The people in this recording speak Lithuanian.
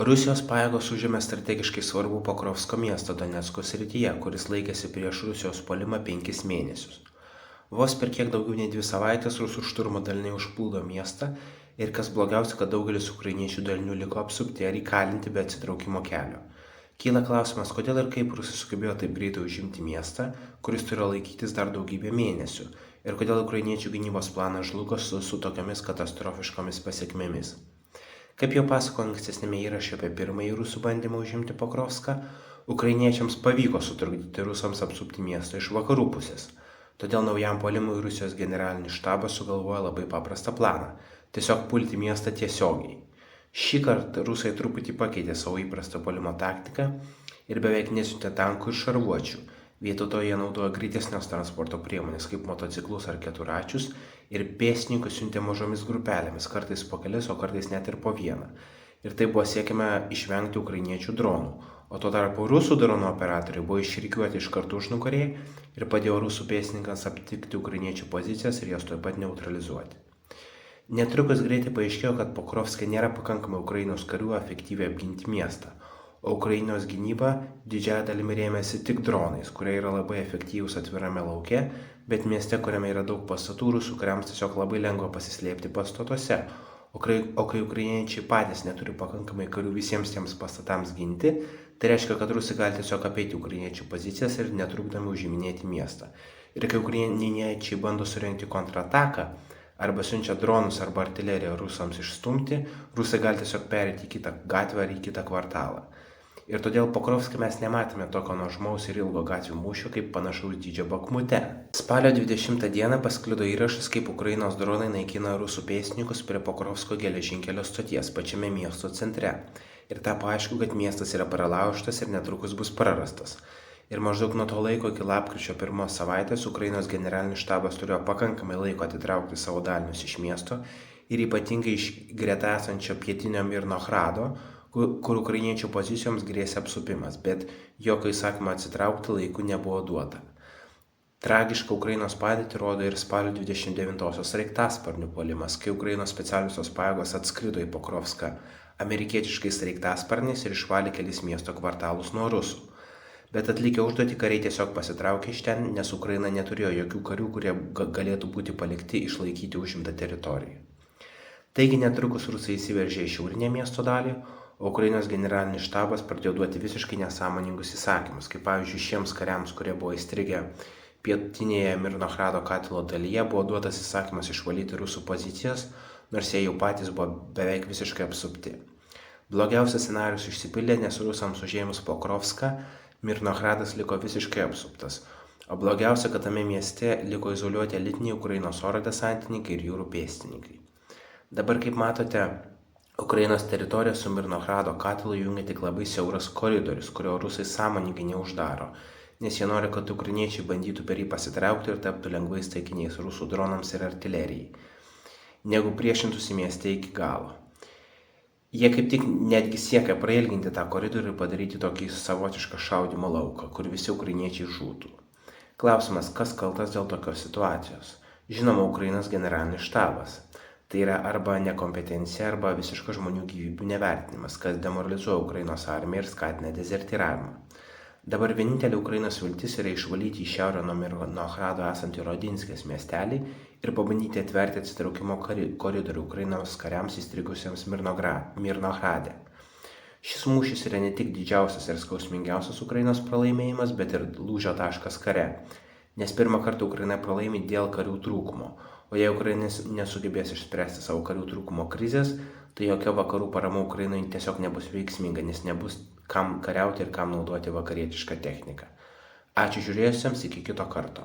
Rusijos pajėgos užėmė strategiškai svarbų Pokrovsko miestą Donecko srityje, kuris laikėsi prieš Rusijos puolimą 5 mėnesius. Vos per kiek daugiau nei 2 savaitės rusų šturmo daliniai užplūdo miestą ir kas blogiausia, kad daugelis ukrainiečių dalinių liko apsupti ar įkalinti be atsitraukimo kelio. Kyla klausimas, kodėl ir kaip rusai sugebėjo taip greitai užimti miestą, kuris turėjo laikytis dar daugybę mėnesių, ir kodėl ukrainiečių gynybos planas žlugo su tokiamis katastrofiškomis pasiekmėmis. Kaip jau pasakojo ankstesnėme įraše apie pirmąjį rusų bandymą užimti Pokrovską, ukrainiečiams pavyko sutrukdyti rusams apsupti miestą iš vakarų pusės. Todėl naujam puolimui Rusijos generalinis štabas sugalvojo labai paprastą planą – tiesiog pulti miestą tiesiogiai. Šį kartą rusai truputį pakeitė savo įprastą puolimo taktiką ir beveik nesiuntė tankų ir šarvuočių. Vietoj to jie naudojo greitesnės transporto priemonės kaip motociklus ar keturračius ir pėstininkus siuntė mažomis grupelėmis, kartais po kelis, o kartais net ir po vieną. Ir tai buvo siekiama išvengti ukrainiečių dronų, o tuo tarpu rusų dronų operatoriai buvo išrikiuoti iš karto užnugarėje ir padėjo rusų pėstininkams aptikti ukrainiečių pozicijas ir jas tuoj pat neutralizuoti. Netrukus greitai paaiškėjo, kad Pokrovske nėra pakankamai Ukrainos karių efektyviai apginti miestą, o Ukrainos gynyba didžiąją dalimi rėmėsi tik dronais, kurie yra labai efektyvūs atvirame lauke, bet mieste, kuriame yra daug pastatų, rusų kariams tiesiog labai lengva pasislėpti pastatuose, o kai ukrainiečiai patys neturi pakankamai karių visiems tiems pastatams ginti, tai reiškia, kad rusai gali tiesiog apeiti ukrainiečių pozicijas ir netrukdami užiminėti miestą. Ir kai ukrainiečiai bando surengti kontrataką, arba siunčia dronus arba artileriją rusams išstumti, rusai gali tiesiog pereiti į kitą gatvę ar į kitą kvartalą. Ir todėl Pokrovske mes nematėme tokio nuožmaus ir ilgo gatvių mūšio kaip panašaus dydžio Bakmute. Spalio 20 dieną pasklido įrašas, kaip Ukrainos dronai naikina rusų pėstininkus prie Pokrovsko geležinkelio stoties pačiame miesto centre. Ir tapo aišku, kad miestas yra pralaužtas ir netrukus bus prarastas. Ir maždaug nuo to laiko iki lapkričio 1 savaitės Ukrainos generalinis štabas turėjo pakankamai laiko atitraukti savo dalinius iš miesto ir ypatingai iš greta esančio pietinio Mirnohrado, kur ukrainiečių pozicijoms grėsė apsupimas, bet jokio įsakymo atsitraukti laiku nebuvo duota. Tragišką Ukrainos padėtį rodo ir spalio 29-osios sraigtasparnių puolimas, kai Ukrainos specialiosios pajėgos atskrido į Pokrovską amerikietiškais sraigtasparniais ir išvalė kelis miesto kvartalus nuo rusų. Bet atlikę užduotį kariai tiesiog pasitraukė iš ten, nes Ukraina neturėjo jokių karių, kurie galėtų būti palikti išlaikyti užimtą teritoriją. Taigi netrukus rusai įsiveržė į šiaurinę miesto dalį, o Ukrainos generalinis štabas pradėjo duoti visiškai nesąmoningus įsakymus, kaip pavyzdžiui šiems kariams, kurie buvo įstrigę pietinėje Mirnohrado katilo dalyje, buvo duotas įsakymas išvalyti rusų pozicijas, nors jie jau patys buvo beveik visiškai apsupti. Blogiausias scenarius išsipildė, nes rusams užėmus Pokrovską, Mirnohradas liko visiškai apsuptas, o blogiausia, kad tame mieste liko izoliuoti elitiniai Ukrainos oro desantininkai ir jūrų pėstininkai. Dabar, kaip matote, Ukrainos teritoriją su Mirnohrado katilu jungia tik labai siauras koridorius, kurio rusai sąmoningai neuždaro, nes jie nori, kad ukrainiečiai bandytų per jį pasitraukti ir taptų lengvais taikiniais rusų dronams ir artilerijai, negu priešintųsi mieste iki galo. Jie kaip tik netgi siekia prailginti tą koridorių ir padaryti tokį savotišką šaudymo lauką, kur visi ukrainiečiai žūtų. Klausimas, kas kaltas dėl tokios situacijos? Žinoma, Ukrainos generalinis štabas. Tai yra arba nekompetencija, arba visiškas žmonių gyvybių nevertinimas, kas demoralizuoja Ukrainos armiją ir skatina dezertyravimą. Dabar vienintelė Ukrainos viltis yra išvalyti į šiaurę nuo Mirnohrado esantį Rodinskės miestelį ir pabandyti atverti atsitraukimo koridorių Ukrainos kariams įstrigusiems Mirnohrade. Šis mūšis yra ne tik didžiausias ir skausmingiausias Ukrainos pralaimėjimas, bet ir lūžio taškas kare, nes pirmą kartą Ukraina pralaimi dėl karių trūkumo. O jei Ukraina nesugebės išspręsti savo karių trūkumo krizės, tai jokia vakarų parama Ukrainai tiesiog nebus veiksminga, nes nebus kam kariauti ir kam naudoti vakarietišką techniką. Ačiū žiūrėjusiems, iki kito karto.